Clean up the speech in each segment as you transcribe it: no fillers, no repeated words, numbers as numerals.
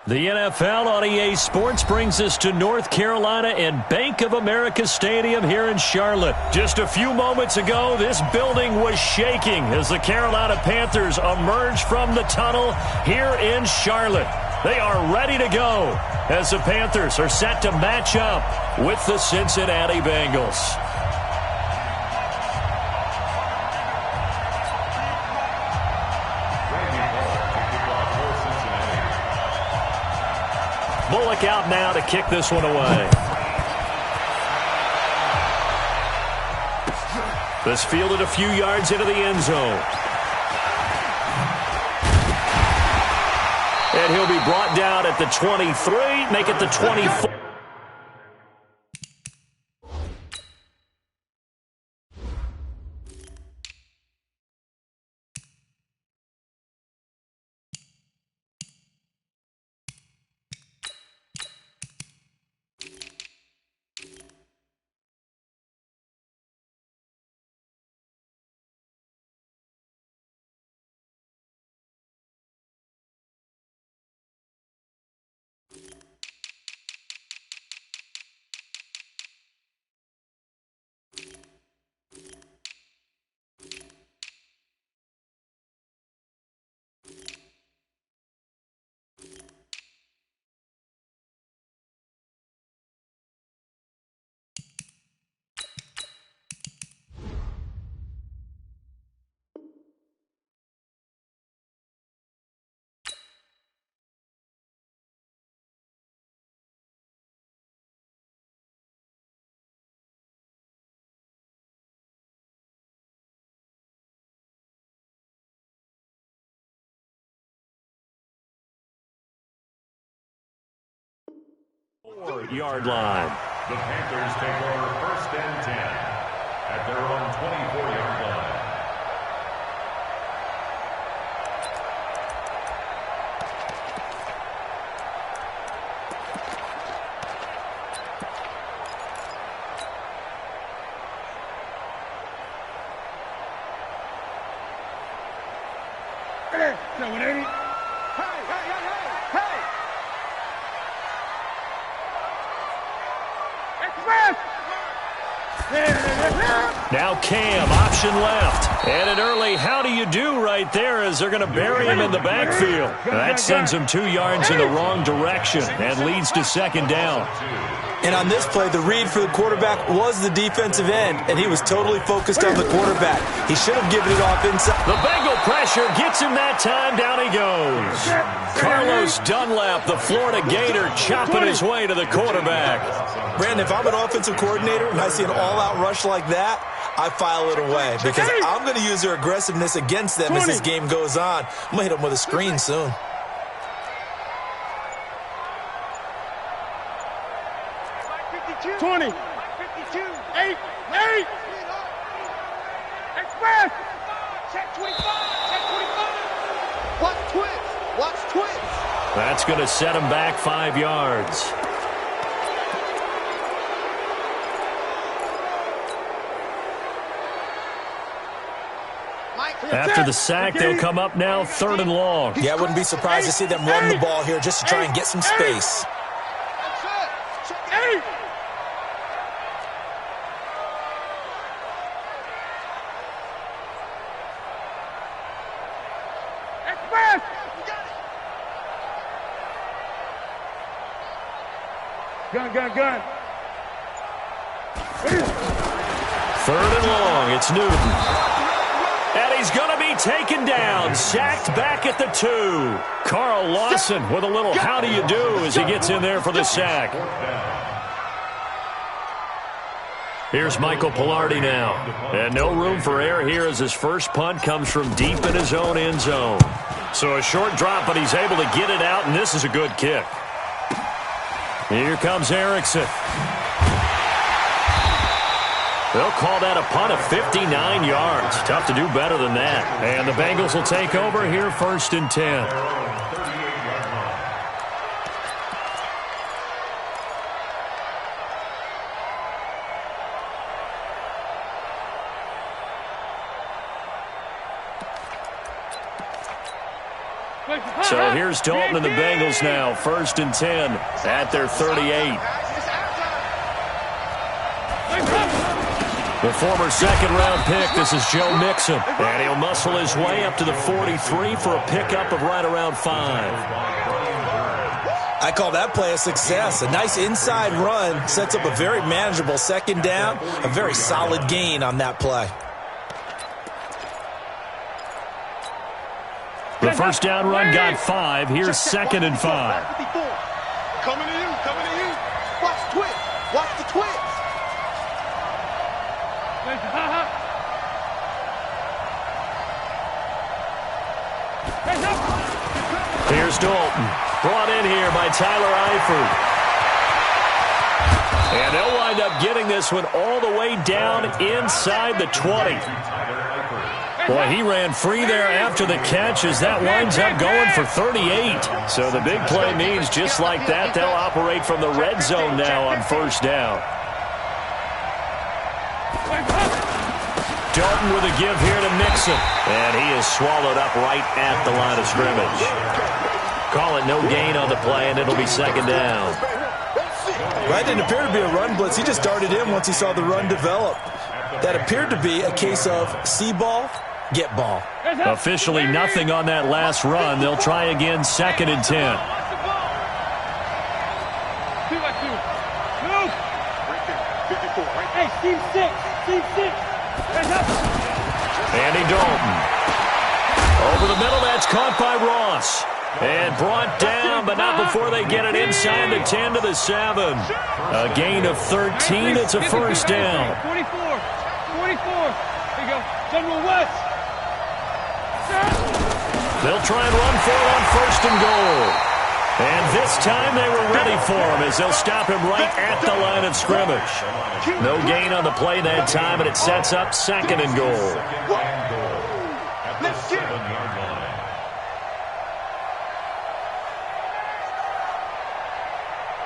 The NFL on EA Sports brings us to North Carolina and Bank of America Stadium here in Charlotte. Just a few moments ago, this building was shaking as the Carolina Panthers emerged from the tunnel here in Charlotte. They are ready to go as the Panthers are set to match up with the Cincinnati Bengals. Bullock out now to kick this one away. This fielded a few yards into the end zone. And he'll be brought down at the 23, make it the 24. Yard line. The Panthers take over 1st and 10 at their own 24-yard line. Now Cam, option left. And an early how do you do right there as they're going to bury him in the backfield. That sends him 2 yards in the wrong direction and leads to 2nd down. And on this play, the read for the quarterback was the defensive end, and he was totally focused on the quarterback. He should have given it off inside. The Bengal pressure gets him that time. Down he goes. Carlos Dunlap, the Florida Gator, chopping his way to the quarterback. Brandon, if I'm an offensive coordinator and I see an all-out rush like that, I file it away because I'm going to use their aggressiveness against them as this game goes on. I'm going to hit them with a screen soon. Express! Check 25! Check 25! Watch twins! Watch twins! That's going to set him back 5 yards. After the sack, they'll come up now 3rd and long. Yeah, I wouldn't be surprised to see them run the ball here just to try and get some space. Gun. 3rd and long. It's Newton. And he's going to be taken down. Sacked back at the 2. Carl Lawson with a little how do you do as he gets in there for the sack. Here's Michael Pilardi now. And no room for error here as his first punt comes from deep in his own end zone. So a short drop, but he's able to get it out, and this is a good kick. Here comes Erickson. They'll call that a punt of 59 yards. Tough to do better than that. And the Bengals will take over here 1st and 10. So here's Dalton and the Bengals now, 1st and 10 at their 38. The former second-round pick, this is Joe Mixon. And he'll muscle his way up to the 43 for a pickup of right around 5. I call that play a success. A nice inside run sets up a very manageable second down. A very solid gain on that play. The first down run got 5. Here's 2nd and 5. Coming to you, coming to you. Watch the twist. Watch the twist. Here's Dalton. Brought in here by Tyler Eifert. And they'll wind up getting this one all the way down inside the 20. Boy, he ran free there after the catch as that winds up going for 38. So the big play means just like that, they'll operate from the red zone now on 1st down. Dalton with a give here to Mixon. And he is swallowed up right at the line of scrimmage. Call it no gain on the play, and it'll be 2nd down. Right, didn't appear to be a run blitz. He just darted in once he saw the run develop. That appeared to be a case of see ball, get ball. Officially nothing on that last run. They'll try again, 2nd and 10. Hey, team 6. Team 6. Andy Dalton. Over the middle, that's caught by Ross. And brought down, but not before they get it inside the 10 to the 7. A gain of 13. It's a 1st down. 44. 44. Here you go. General West. They'll try and run for it on 1st and goal. And this time they were ready for him as they'll stop him right at the line of scrimmage. No gain on the play that time, and it sets up 2nd and goal. Let's get it.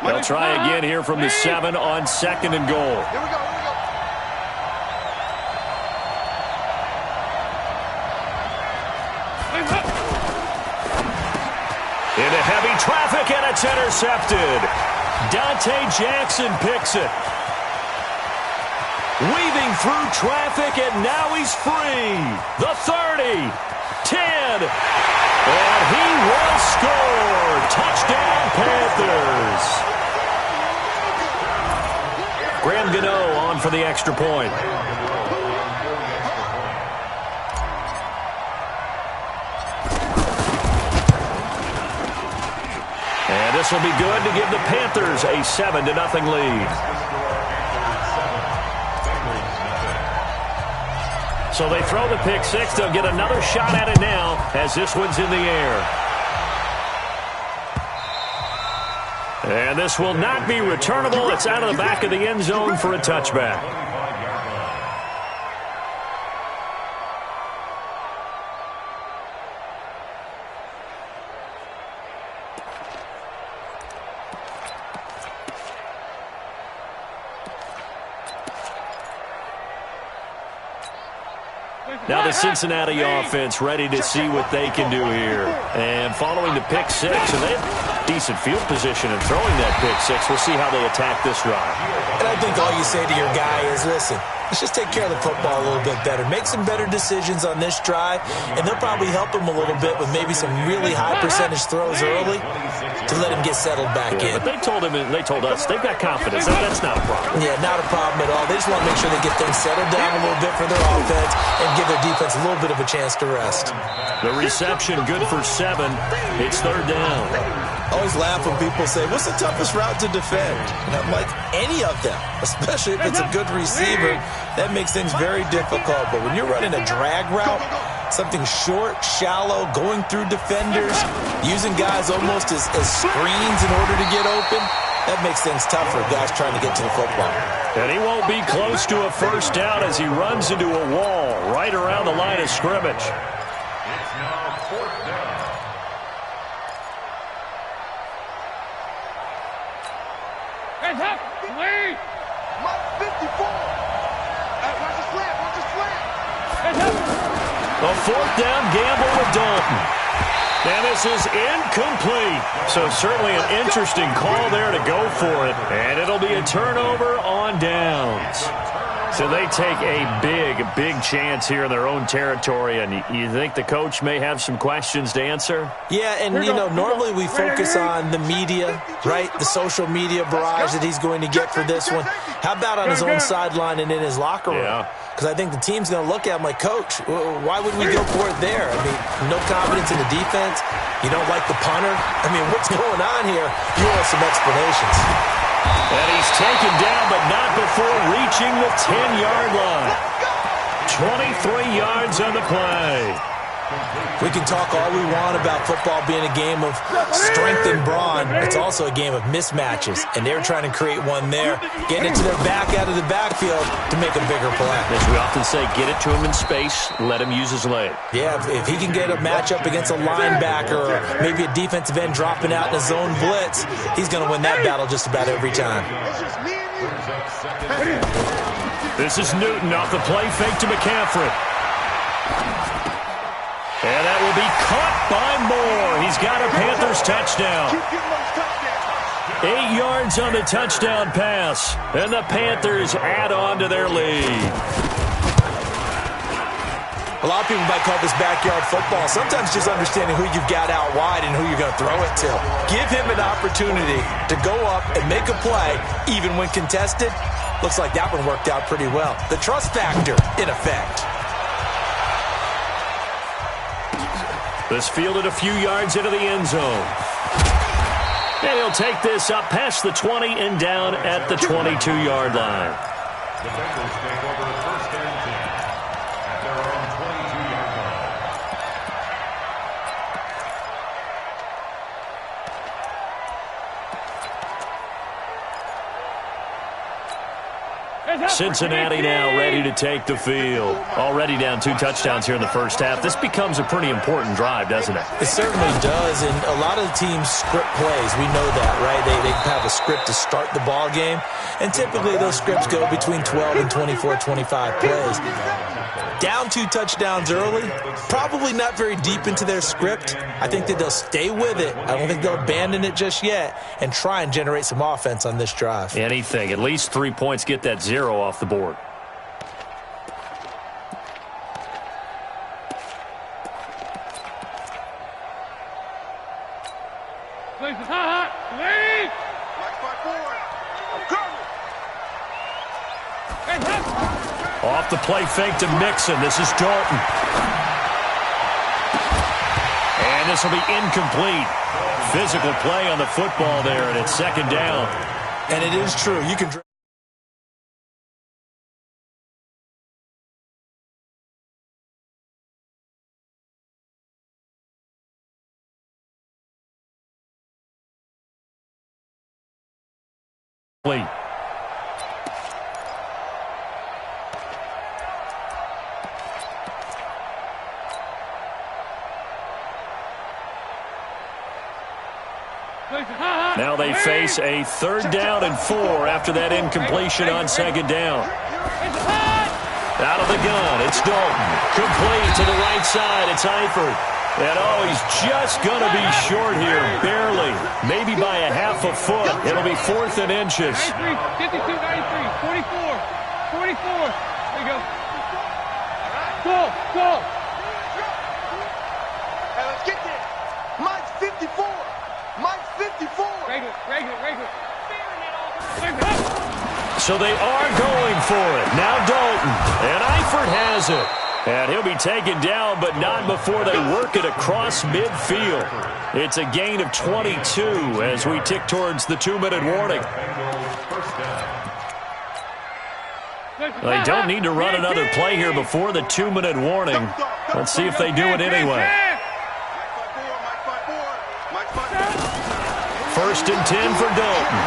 They'll try again here from the 7 on 2nd and goal. Here we go, here we go. Into heavy traffic, and it's intercepted. Dante Jackson picks it. Weaving through traffic, and now he's free. The 30, 10, and he will score. Touchdown, Panthers. Graham Gano on for the extra point. And this will be good to give the Panthers a 7-0 lead. So they throw the pick 6. They'll get another shot at it now as this one's in the air. And this will not be returnable. It's out of the back of the end zone for a touchback. Now the Cincinnati offense ready to see what they can do here. And following the pick 6, and they have decent field position in throwing that pick 6. We'll see how they attack this drive. And I think all you say to your guy is, listen, let's just take care of the football a little bit better. Make some better decisions on this drive, and they'll probably help him a little bit with maybe some really high percentage throws early to let him get settled back in. But they told us they've got confidence. That's not a problem. Yeah, not a problem at all. They just want to make sure they get things settled down a little bit for their offense and give their defense a little bit of a chance to rest. The reception good for 7. It's 3rd down. I always laugh when people say, what's the toughest route to defend? And I'm like, any of them, especially if it's a good receiver. That makes things very difficult. But when you're running a drag route, something short, shallow, going through defenders, using guys almost as screens in order to get open, that makes things tough for guys trying to get to the football. And he won't be close to a 1st down as he runs into a wall right around the line of scrimmage. It's now 4th down. Hands up! Lead! Mark 54! Watch the slant! Watch the slant! Hands up! A 4th down gamble with Dalton. And this is incomplete. So certainly an interesting call there to go for it. And it'll be a turnover on downs. So they take a big chance here in their own territory. And you think the coach may have some questions to answer? Yeah, and, you know, normally we focus on the media, right? The social media barrage that he's going to get for this one. How about on his own sideline and in his locker room? Yeah. Because I think the team's going to look at him like, Coach, why would we go for it there? I mean, no confidence in the defense. You don't like the punter. I mean, what's going on here? You want some explanations. And he's taken down, but not before reaching the 10-yard line. 23 yards on the play. We can talk all we want about football being a game of strength and brawn. It's also a game of mismatches, and they're trying to create one there, getting it to their back out of the backfield to make a bigger play. As we often say, get it to him in space, let him use his leg. Yeah, if he can get a matchup against a linebacker or maybe a defensive end dropping out in a zone blitz, he's going to win that battle just about every time. This is Newton off the play fake to McCaffrey. And that will be caught by Moore. He's got a Panthers touchdown. 8 yards on the touchdown pass. And the Panthers add on to their lead. A lot of people might call this backyard football. Sometimes just understanding who you've got out wide and who you're going to throw it to. Give him an opportunity to go up and make a play, even when contested. Looks like that one worked out pretty well. The trust factor in effect. This fielded a few yards into the end zone. And he'll take this up past the 20 and down at the 22-yard line. Defenders take over first and 10 at their own 22-yard line. Cincinnati now ready to take the field. Already down 2 touchdowns here in the first half. This becomes a pretty important drive, doesn't it? It certainly does, and a lot of the teams script plays. We know that, right? They have a script to start the ball game, and typically those scripts go between 12 and 24, 25 plays. Down 2 touchdowns early, probably not very deep into their script. I think that they'll stay with it. I don't think they'll abandon it just yet and try and generate some offense on this drive. Anything. At least 3 points, get that 0 off the board. Off the play fake to Mixon. This is Dalton. And this will be incomplete. Physical play on the football there, and it's second down. And it is true. You can... Now they face a 3rd down and 4 after that incompletion on second down. Out of the gun, it's Dalton. Complete to the right side, it's Eifert. And oh, he's just going to be short here, barely. Maybe by a half a foot. It'll be 4th and inches. 53, 52, 93, 44, 44. There you go. Go. Hey, let's get there. Mine's 54. Mine's 54. Regular. So they are going for it. Now Dalton. And Eifert has it. And he'll be taken down, but not before they work it across midfield. It's a gain of 22 as we tick towards the 2-minute warning. They don't need to run another play here before the 2-minute warning. Let's see if they do it anyway. 1st and 10 for Dalton.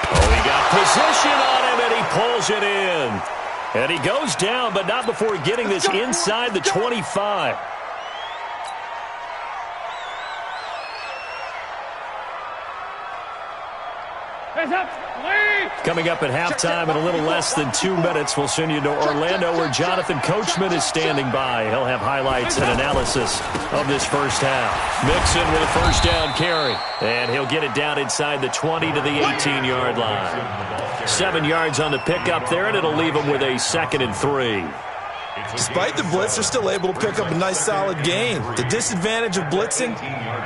Oh, he got position on him, and he pulls it in. And he goes down, but not before getting this inside the 25. Coming up at halftime in a little less than 2 minutes, we'll send you to Orlando where Jonathan Coachman is standing by. He'll have highlights and analysis of this first half. Mixon with a first down carry, and he'll get it down inside the 20 to the 18-yard line. 7 yards on the pickup there, and it'll leave him with a 2nd and 3. Despite the blitz, they're still able to pick up a nice, solid gain. The disadvantage of blitzing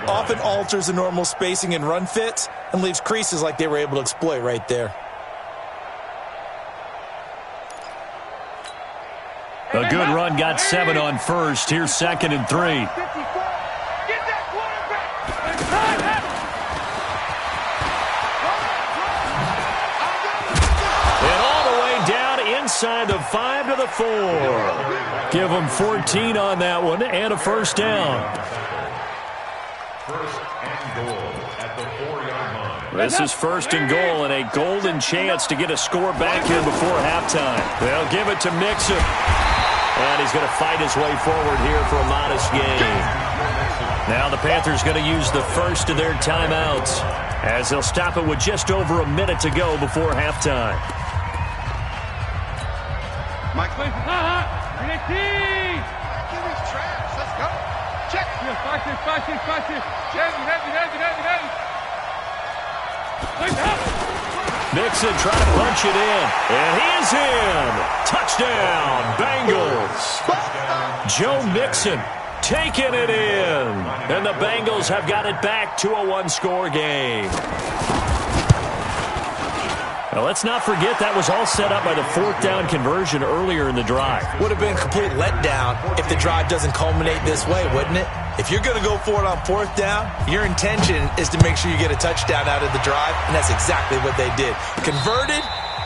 often alters the normal spacing and run fits and leaves creases like they were able to exploit right there. A good run got 7 on first. Here's 2nd and 3. Inside the 5 to the 4. Give them 14 on that one and a first down. First and goal at the 4-yard line. This is 1st and goal and a golden chance to get a score back here before halftime. They'll give it to Mixon. And he's going to fight his way forward here for a modest gain. Now the Panthers going to use the first of their timeouts as they'll stop it with just over a minute to go before halftime. Mike, give me trash. Let's go. Check. Mixon trying to punch it in, and he is in. Touchdown, Bengals. Joe Mixon taking it in, and the Bengals have got it back to a 1-score game. Now, let's not forget that was all set up by the 4th down conversion earlier in the drive. Would have been a complete letdown if the drive doesn't culminate this way, wouldn't it? If you're going to go for it on 4th down, your intention is to make sure you get a touchdown out of the drive, and that's exactly what they did. Converted,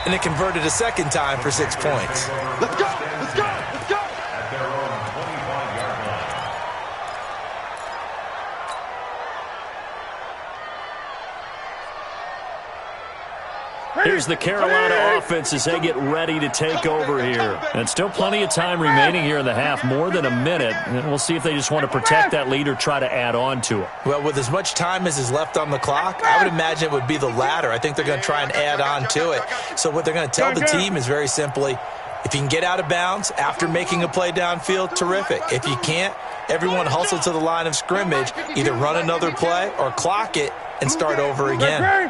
and they converted a second time for 6 points. Let's go. Let's go. Let's go. At their own 25-yard line. Here's the Carolina offense as they get ready to take over here. And still plenty of time remaining here in the half, more than a minute. And we'll see if they just want to protect that lead or try to add on to it. Well, with as much time as is left on the clock, I would imagine it would be the latter. I think they're going to try and add on to it. So what they're going to tell the team is very simply, if you can get out of bounds after making a play downfield, terrific. If you can't, everyone hustle to the line of scrimmage, either run another play or clock it and start over again.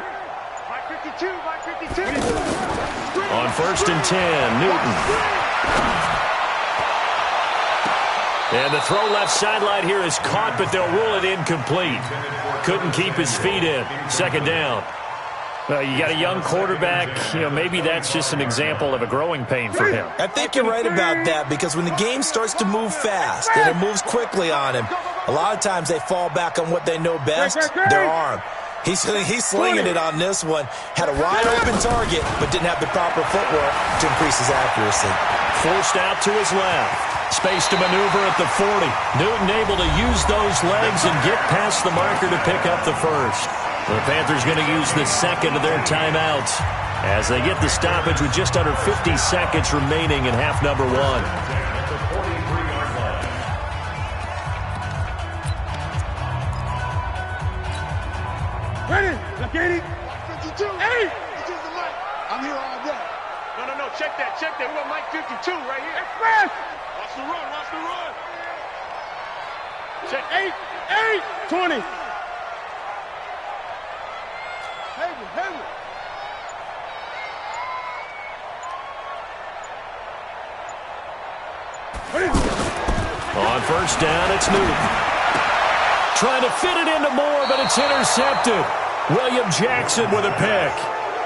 On 1st and 10, Newton. And the throw left sideline here is caught, but they'll rule it incomplete. Couldn't keep his feet in. 2nd down. You got a young quarterback. Maybe that's just an example of a growing pain for him. I think you're right about that, because when the game starts to move fast and it moves quickly on him, a lot of times they fall back on what they know best, their arm. He's slinging it on this one. Had a wide-open target, but didn't have the proper footwork to increase his accuracy. Forced out to his left. Space to maneuver at the 40. Newton able to use those legs and get past the marker to pick up the first. The Panthers going to use the 2nd of their timeouts as they get the stoppage with just under 50 seconds remaining in half number 1. Ready? Look at it. 52. Hey! I'm here all day. No. Check that. We got Mike 52 right here. Express! Watch the run. Check 8. 20. Heavy. On 1st down, it's Newton. Trying to fit it into Moore, but it's intercepted. William Jackson with a pick.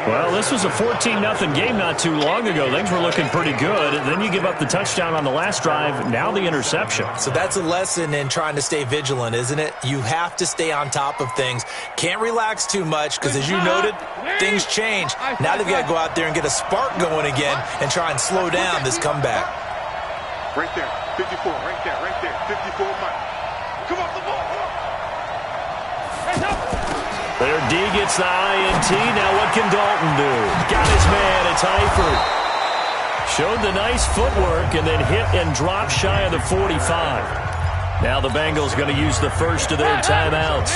Well, this was a 14-0 game not too long ago. Things were looking pretty good. And then you give up the touchdown on the last drive. Now the interception. So that's a lesson in trying to stay vigilant, isn't it? You have to stay on top of things. Can't relax too much because, as you noted, things change. Now they've got to go out there and get a spark going again and try and slow down this comeback. Right there. 54. Right there. 54 Mike. Come on, the ball. There, D gets the INT. Now what can Dalton do? Got his man. It's Eifert. Showed the nice footwork and then hit and dropped shy of the 45. Now the Bengals going to use the first of their timeouts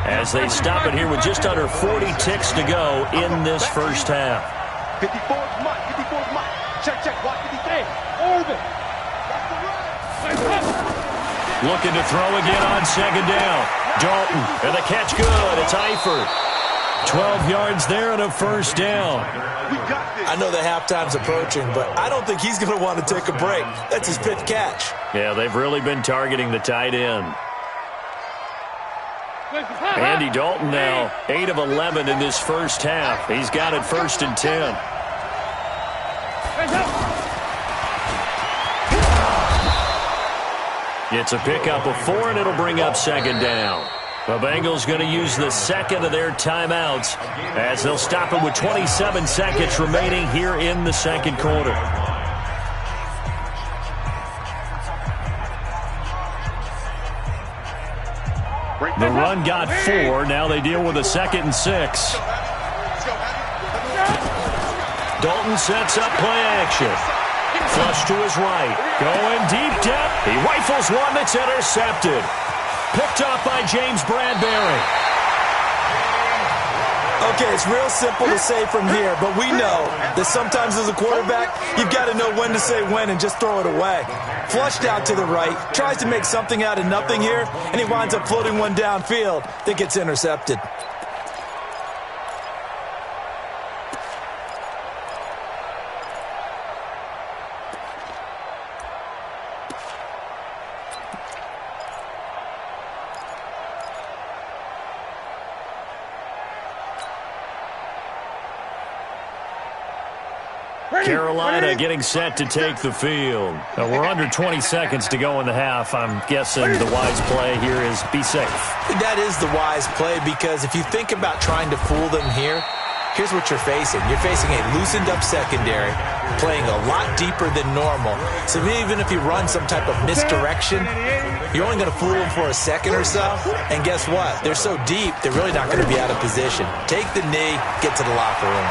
as they stop it here with just under 40 ticks to go in this first half. 54's Mike. 54's Mike. Check. Watch 53. Over. Looking to throw again on second down. Dalton, and the catch good. It's Eifert. 12 yards there and a first down. I know the halftime's approaching, but I don't think he's going to want to take a break. That's his fifth catch. Yeah, they've really been targeting the tight end. Andy Dalton now, 8 of 11 in this first half. He's got it 1st and 10. It's a pickup of 4, and it'll bring up second down. The Bengals going to use the second of their timeouts as they'll stop it with 27 seconds remaining here in the second quarter. The run got 4. Now they deal with a 2nd and 6. Dalton sets up play action. Flush to his right. Going deep depth. He rifles one that's intercepted. Picked off by James Bradbury. Okay, it's real simple to say from here, but we know that sometimes as a quarterback, you've got to know when to say when and just throw it away. Flushed out to the right, tries to make something out of nothing here, and he winds up floating one downfield that gets intercepted. Carolina getting set to take the field. We're under 20 seconds to go in the half. I'm guessing the wise play here is be safe. That is the wise play, because if you think about trying to fool them here, here's what you're facing. You're facing a loosened up secondary, playing a lot deeper than normal. So even if you run some type of misdirection, you're only going to fool them for a second or so. And guess what? They're so deep, they're really not going to be out of position. Take the knee, get to the locker room.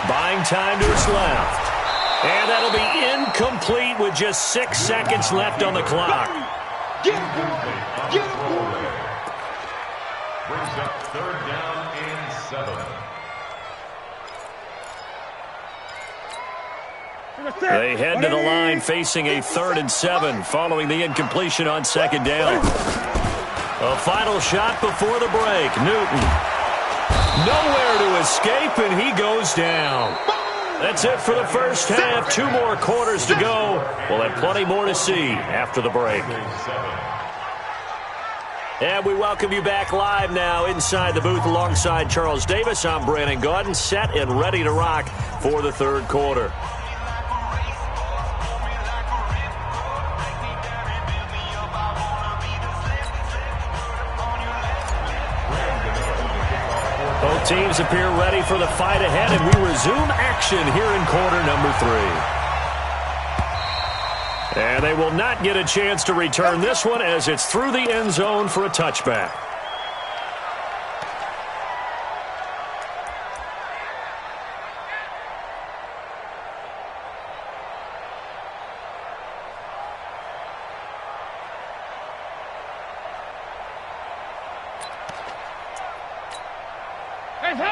Buying time to his left. And that'll be incomplete with just 6 seconds left on the clock. Get him. Brings up 3rd down and 7. They head to the line facing a 3rd and 7 following the incompletion on second down. A final shot before the break. Newton. Nowhere to escape, and he goes down. That's it for the first half. 2 more quarters to go. We'll have plenty more to see after the break. And we welcome you back live now inside the booth alongside Charles Davis. I'm Brandon Gaudin, set and ready to rock for the 3rd quarter. Both teams appear ready for the fight ahead, and we resume action here in quarter number 3. And they will not get a chance to return this one as it's through the end zone for a touchback.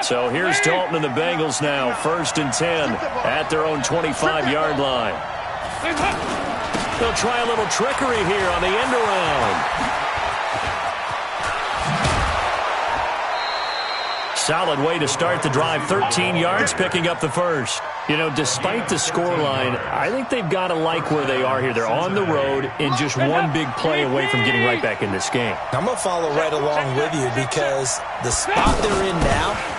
So here's Dalton and the Bengals now, 1st and 10 at their own 25-yard line. They'll try a little trickery here on the end around. Solid way to start the drive, 13 yards, picking up the first. You know, despite the scoreline, I think they've got to like where they are here. They're on the road and just one big play away from getting right back in this game. I'm going to follow right along with you, because the spot they're in now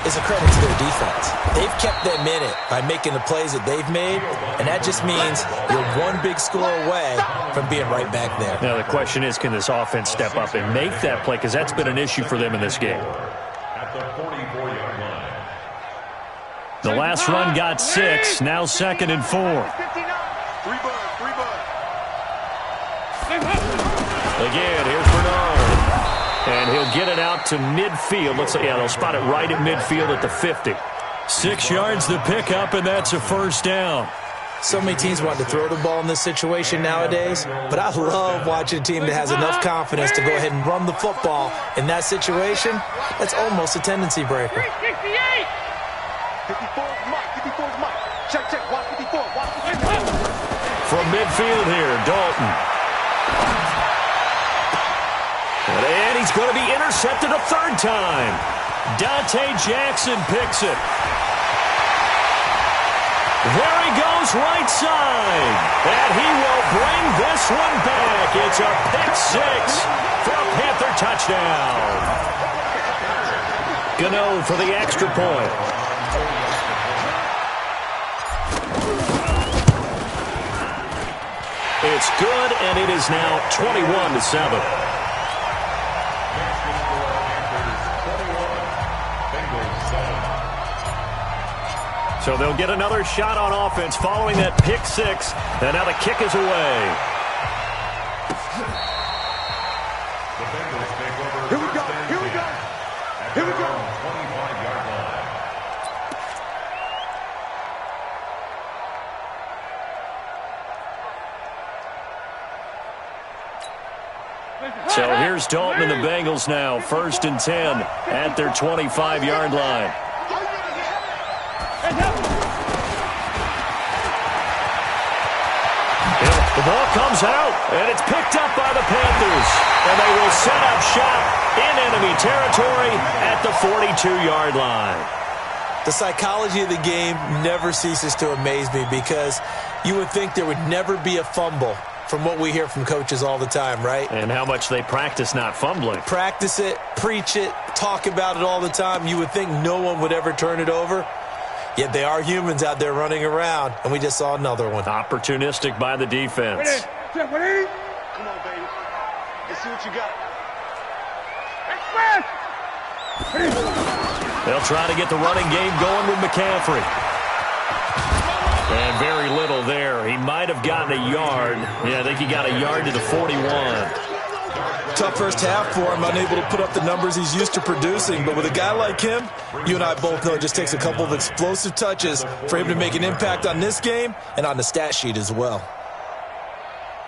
is a credit to their defense. They've kept them in it by making the plays that they've made, and that just means you're one big score away from being right back there. Now the question is, can this offense step up and make that play, because that's been an issue for them in this game. At the 44-yard line. The last run got 6, now 2nd and 4. 3 bud. Again, here's Bernard. And he'll get it out to midfield. Looks like, yeah, they'll spot it right at midfield at the 50. 6 yards the pickup, and that's a first down. So many teams want to throw the ball in this situation nowadays, but I love watching a team that has enough confidence to go ahead and run the football. In that situation, that's almost a tendency breaker. 54 is Mike. Check. Watch 54. Watch 54. From midfield here, Dalton. And he's going to be intercepted a third time. Dante Jackson picks it. There he goes, right side. And he will bring this one back. It's a pick six for a Panther touchdown. Gano for the extra point. It's good, and it is now 21-7. So they'll get another shot on offense following that pick six. And now the kick is away. Here we go. 25-yard line. So here's Dalton and the Bengals now. 1st and 10 at their 25-yard line. The ball comes out, and it's picked up by the Panthers. And they will set up shop in enemy territory at the 42-yard line. The psychology of the game never ceases to amaze me because you would think there would never be a fumble from what we hear from coaches all the time, right? And how much they practice not fumbling. Practice it, preach it, talk about it all the time. You would think no one would ever turn it over. Yet they are humans out there running around, and we just saw another one. Opportunistic by the defense. Come on, baby. Let's see what you got. They'll try to get the running game going with McCaffrey. And very little there. He might have gotten a yard. Yeah, I think he got a yard to the 41. Tough first half for him, unable to put up the numbers he's used to producing. But with a guy like him, you and I both know it just takes a couple of explosive touches for him to make an impact on this game and on the stat sheet as well.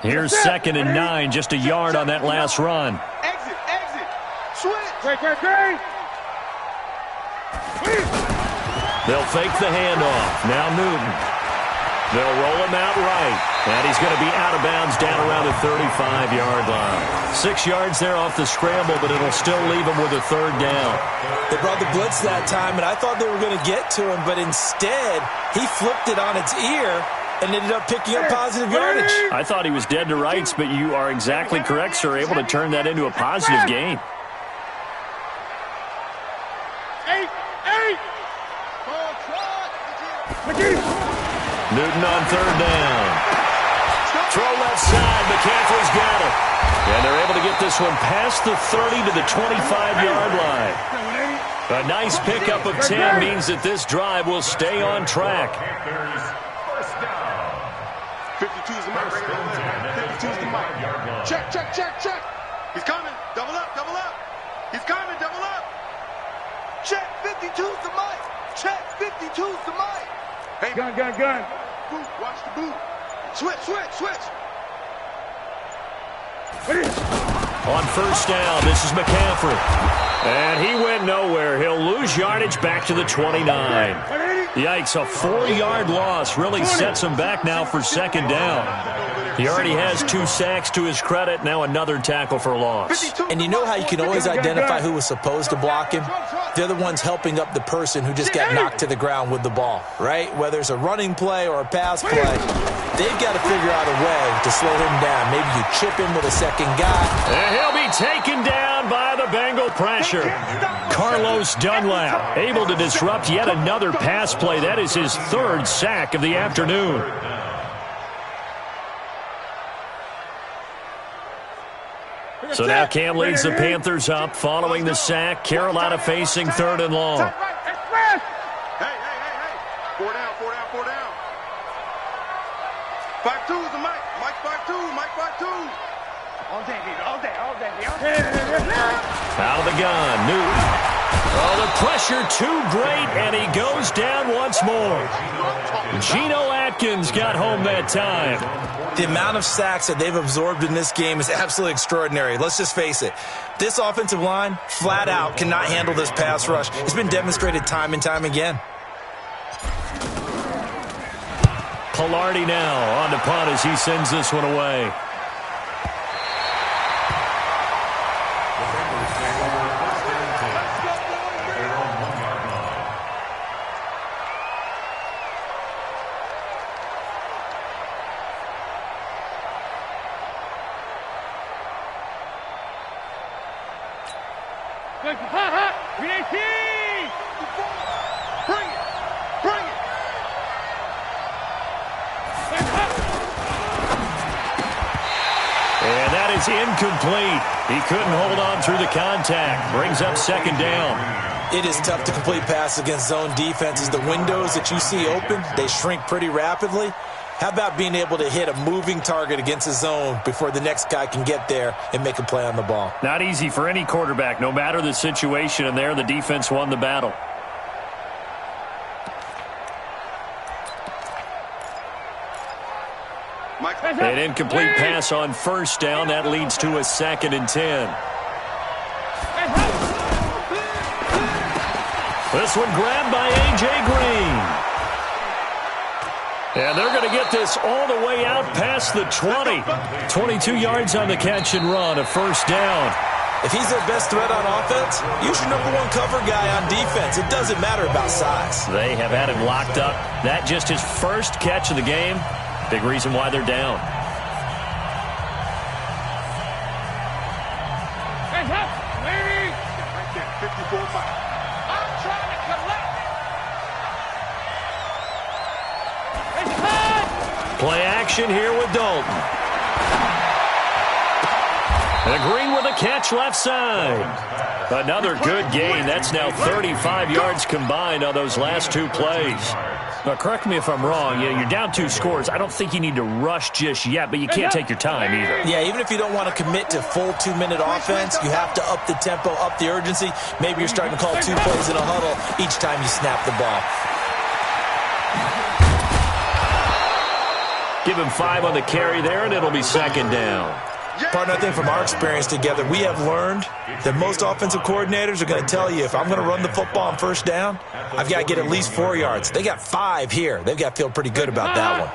Here's 2nd and 9, just a yard on that last run. Exit. Switch. Great. They'll fake the handoff. Now Newton. They'll roll him out right. And he's going to be out of bounds down around the 35-yard line. 6 yards there off the scramble, but it'll still leave him with a 3rd down. They brought the blitz that time, and I thought they were going to get to him, but instead he flipped it on its ear and ended up picking up positive yardage. I thought he was dead to rights, but you are exactly correct, sir. Able to turn that into a positive gain. 8. Newton on 3rd down. Throw left side. McCaffrey's got it. And they're able to get this one past the 30 to the 25-yard line. A nice pickup of 10 means that this drive will stay on track. 52's the mark. 52's the mark. Check. He's coming. Double up. He's coming. Double up. Check. 52's the mic. Check. 52's the mic. Hey, gun. Boot. Watch the boot. Switch. On 1st down, this is McCaffrey. And he went nowhere. He'll lose yardage back to the 29. Yikes, a 4-yard loss really sets him back now for 2nd down. He already has 2 sacks to his credit. Now another tackle for loss. And you know how you can always identify who was supposed to block him? They're the ones helping up the person who just got knocked to the ground with the ball, right? Whether it's a running play or a pass play, they've got to figure out a way to slow him down. Maybe you chip him with a 2nd guy. And he'll be taken down by the Bengal pressure. Carlos Dunlap able to disrupt yet another pass play. That is his 3rd sack of the afternoon. So now Cam leads the Panthers up following the sack. Carolina facing 3rd and long. Hey. 4 down. 5-2 is the mic. Mike 5-2. All day. Out of the gun, Newton. Oh, the pressure too great, and he goes down once more. Geno Atkins got home that time. The amount of sacks that they've absorbed in this game is absolutely extraordinary. Let's just face it. This offensive line, flat out, cannot handle this pass rush. It's been demonstrated time and time again. Pilardi now on the punt as he sends this one away. And that is incomplete. He couldn't hold on through the contact. Brings up second down. It is tough to complete passes against zone defenses. The windows that you see open, they shrink pretty rapidly. How about being able to hit a moving target against a zone before the next guy can get there and make a play on the ball? Not easy for any quarterback, no matter the situation, and there the defense won the battle. An incomplete pass on first down. That leads to a 2nd and 10. This one grabbed by A.J. Green. And they're going to get this all the way out past the 20. 22 yards on the catch and run, a first down. If he's their best threat on offense, use your #1 cover guy on defense. It doesn't matter about size. They have had him locked up. That just his first catch of the game. Big reason why they're down. Play action here with Dalton. And Green with a catch left side. Another good gain. That's now 35 yards combined on those last 2 plays. Now, correct me if I'm wrong. You're down 2 scores. I don't think you need to rush just yet, but you can't take your time either. Yeah, even if you don't want to commit to full 2-minute offense, you have to up the tempo, up the urgency. Maybe you're starting to call 2 plays in a huddle each time you snap the ball. Give him 5 on the carry there, and it'll be 2nd down. Partner, I think from our experience together, we have learned that most offensive coordinators are going to tell you, if I'm going to run the football on first down, I've got to get at least 4 yards. They got 5 here. They've got to feel pretty good about that one.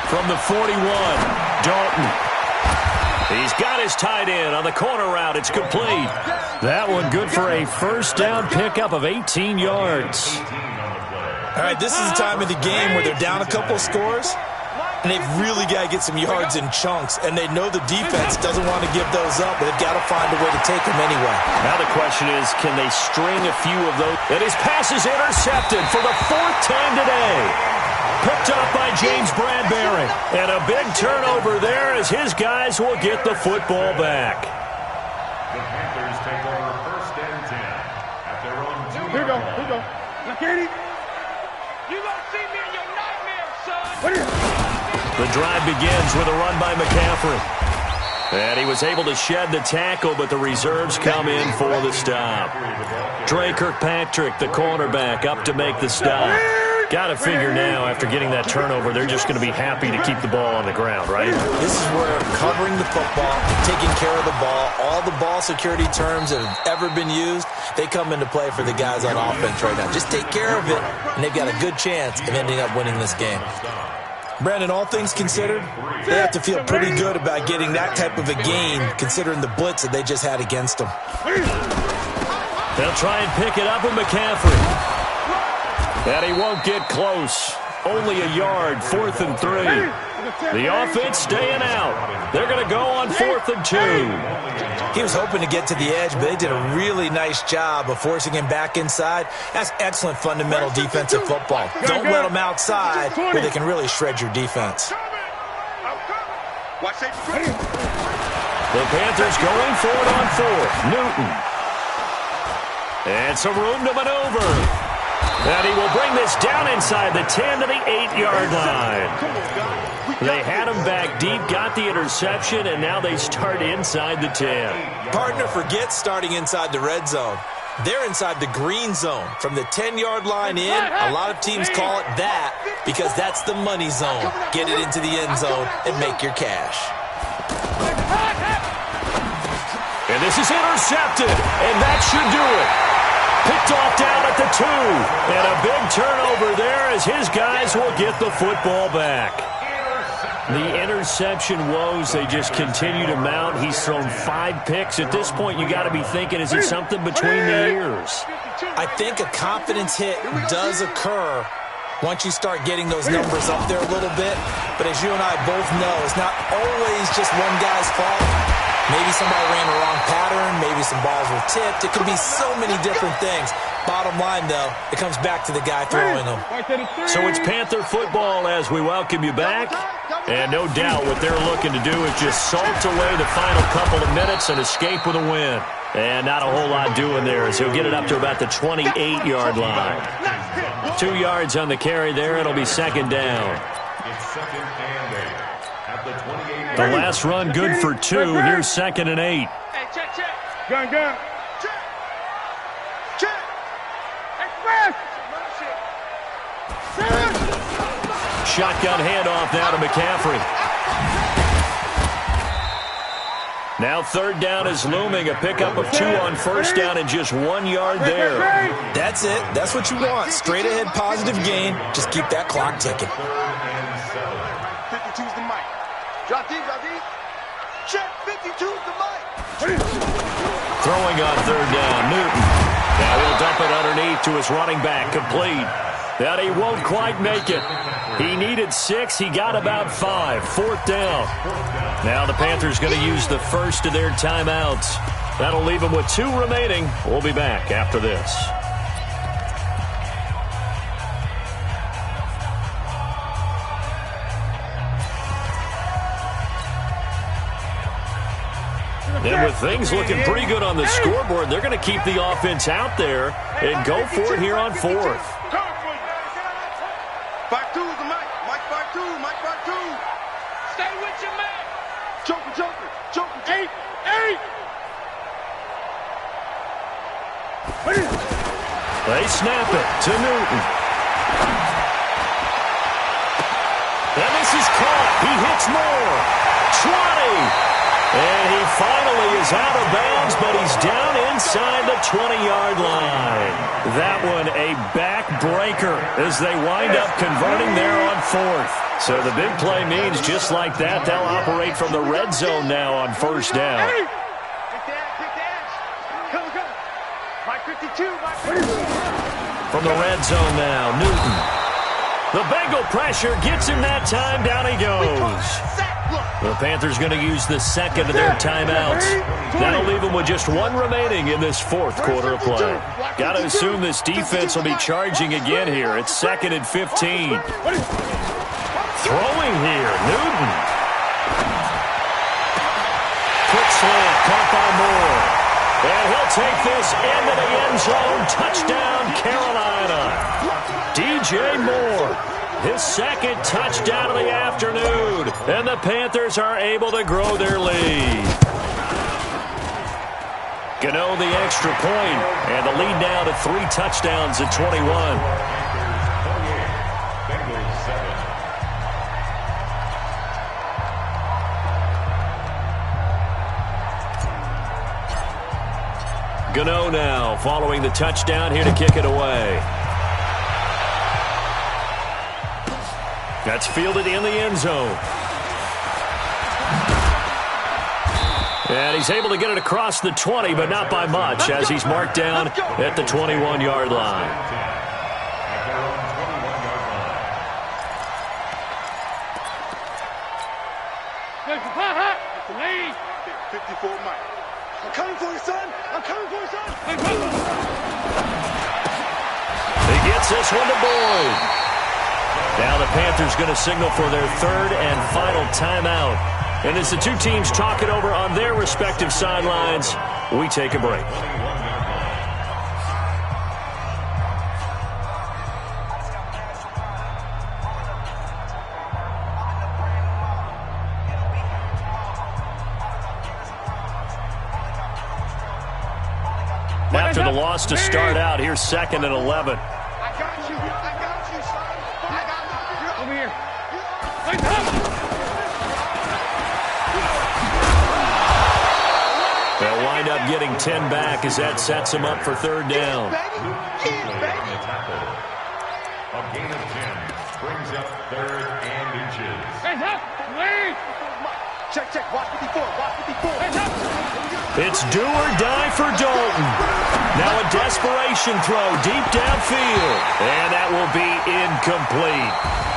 From the 41, Dalton. He's got his tight end on the corner route. It's complete. That one good for a first down pickup of 18 yards. All right, this is the time of the game where they're down a couple scores, and they've really got to get some yards in chunks, and they know the defense doesn't want to give those up, but they've got to find a way to take them anyway. Now the question is, can they string a few of those? And his pass is intercepted for the 4th time today. Picked up by James Bradbury. And a big turnover there as his guys will get the football back. The Panthers take over 1st and 10 at their own 2. Here we go. Now, Katie. You gonna see me in your nightmare, son. The drive begins with a run by McCaffrey. And he was able to shed the tackle, but the reserves come in for the stop. Trey Kirkpatrick, the cornerback, up to make the stop. Got to figure now, after getting that turnover, they're just going to be happy to keep the ball on the ground, right? This is where covering the football, taking care of the ball, all the ball security terms that have ever been used, they come into play for the guys on offense right now. Just take care of it, and they've got a good chance of ending up winning this game. Brandon, all things considered, they have to feel pretty good about getting that type of a gain, considering the blitz that they just had against them. They'll try and pick it up with McCaffrey. And he won't get close. Only a yard, 4th and 3. The offense staying out. They're going to go on 4th and 2. He was hoping to get to the edge, but they did a really nice job of forcing him back inside. That's excellent fundamental defensive football. Don't let them outside where they can really shred your defense. The Panthers going for it on 4th. Newton. And some room to maneuver. And he will bring this down inside the 10 to the 8-yard line. They had him back deep, got the interception, and now they start inside the 10. Partner, forget starting inside the red zone. They're inside the green zone. From the 10-yard line in, a lot of teams call it that because that's the money zone. Get it into the end zone and make your cash. And this is intercepted, and that should do it. Picked off down at the 2. And a big turnover there as his guys will get the football back. The interception woes, they just continue to mount. He's thrown 5 picks. At this point, you got to be thinking, is it something between the ears? I think a confidence hit does occur once you start getting those numbers up there a little bit. But as you and I both know, it's not always just one guy's fault. Maybe somebody ran the wrong pattern. Maybe some balls were tipped. It could be so many different things. Bottom line, though, it comes back to the guy throwing them. So it's Panther football as we welcome you back. And no doubt what they're looking to do is just salt away the final couple of minutes and escape with a win. And not a whole lot doing there as he'll get it up to about the 28-yard line. 2 yards on the carry there. It'll be second down. It's second and 8 at the 28. The last run good for 2. Here's second and 8. Hey, check. Gun. Check. Express. Shotgun handoff now to McCaffrey. Now third down is looming. A pickup of 2 on first down and just 1 yard there. That's it. That's what you want. Straight ahead positive gain. Just keep that clock ticking. 52's the mic. Drop deep. Check. 52's the mic. Throwing on third down, Newton. Now he'll dump it underneath to his running back, complete. That he won't quite make it. He needed 6. He got about 5. Fourth down. Now the Panthers going to use the first of their timeouts. That'll leave them with 2 remaining. We'll be back after this. And with things looking pretty good on the scoreboard, they're going to keep the offense out there and go for it here on 4th. 5-2's the mic. Mike 5-2. Stay with your man. Joker. 8. They snap it to Newton. And this is caught. He hits more. 20. And he finally is out of bounds, but he's down inside the 20-yard line. That one a backbreaker as they wind up converting there on 4th. So the big play means just like that, they'll operate from the red zone now on first down. Big dash. Come. Mike 52. From the red zone now, Newton. The Bengal pressure gets him that time. Down he goes. The Panthers going to use the second of their timeouts. That'll leave them with just 1 remaining in this 4th quarter of play. Got to assume this defense will be charging again here. It's second and 15. Throwing here, Newton. Quick slant, caught by Moore. And he'll take this into the end zone. Touchdown, Carolina. DJ Moore. His second touchdown of the afternoon. And the Panthers are able to grow their lead. Gano the extra point, and the lead now to 3 touchdowns at 21. Gano now following the touchdown here to kick it away. That's fielded in the end zone. And he's able to get it across the 20, but not by much, as he's marked down at the 21-yard line. 54 Mike. I'm coming for you, son. He gets this one to Boyd. Now the Panthers going to signal for their 3rd and final timeout. And as the 2 teams talk it over on their respective sidelines, we take a break. after the loss to start out. Here's 2nd and 11. I got you, son. I got you. Over here. They'll wind up getting 10 back as that sets them up for 3rd down. A gain of 10 brings up 3rd and inches. Check. Watch 54. It's do or die for Dalton. Now a desperation throw deep downfield. And that will be incomplete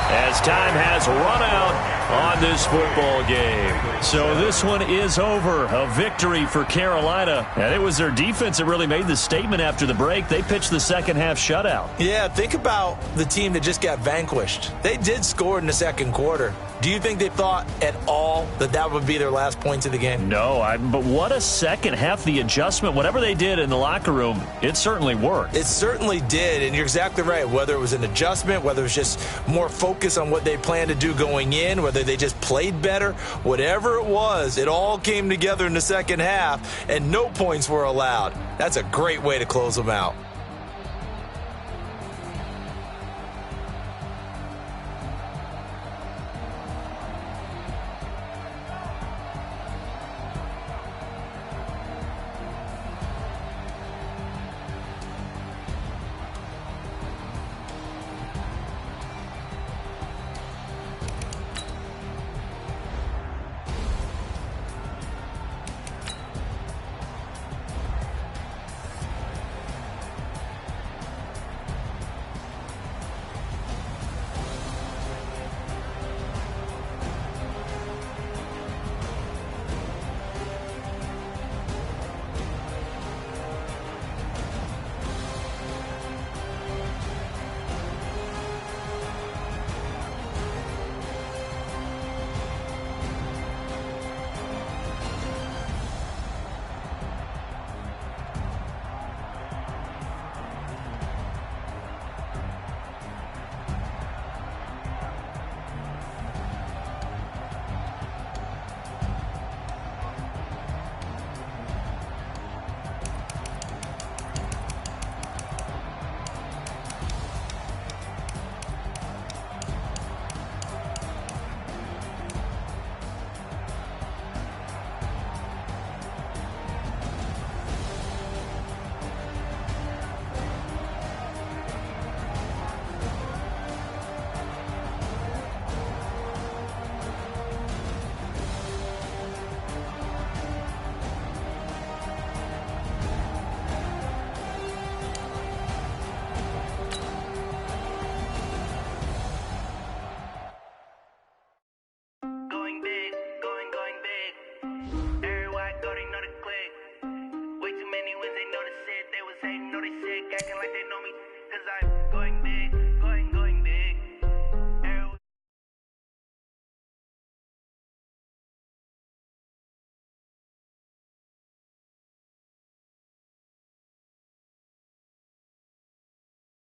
as time has run out on this football game. So this one is over. A victory for Carolina. And it was their defense that really made the statement after the break. They pitched the second half shutout. Yeah, think about the team that just got vanquished. They did score in the 2nd quarter. Do you think they thought at all that that would be their last points of the game? No, but what a second half. The adjustment, whatever they did in the locker room, it certainly worked. It certainly did, and you're exactly right. Whether it was an adjustment, whether it was just more focus on what they planned to do going in, whether they just played better, whatever it was, it all came together in the second half, and no points were allowed. That's a great way to close them out. Acting like they know me, 'cause I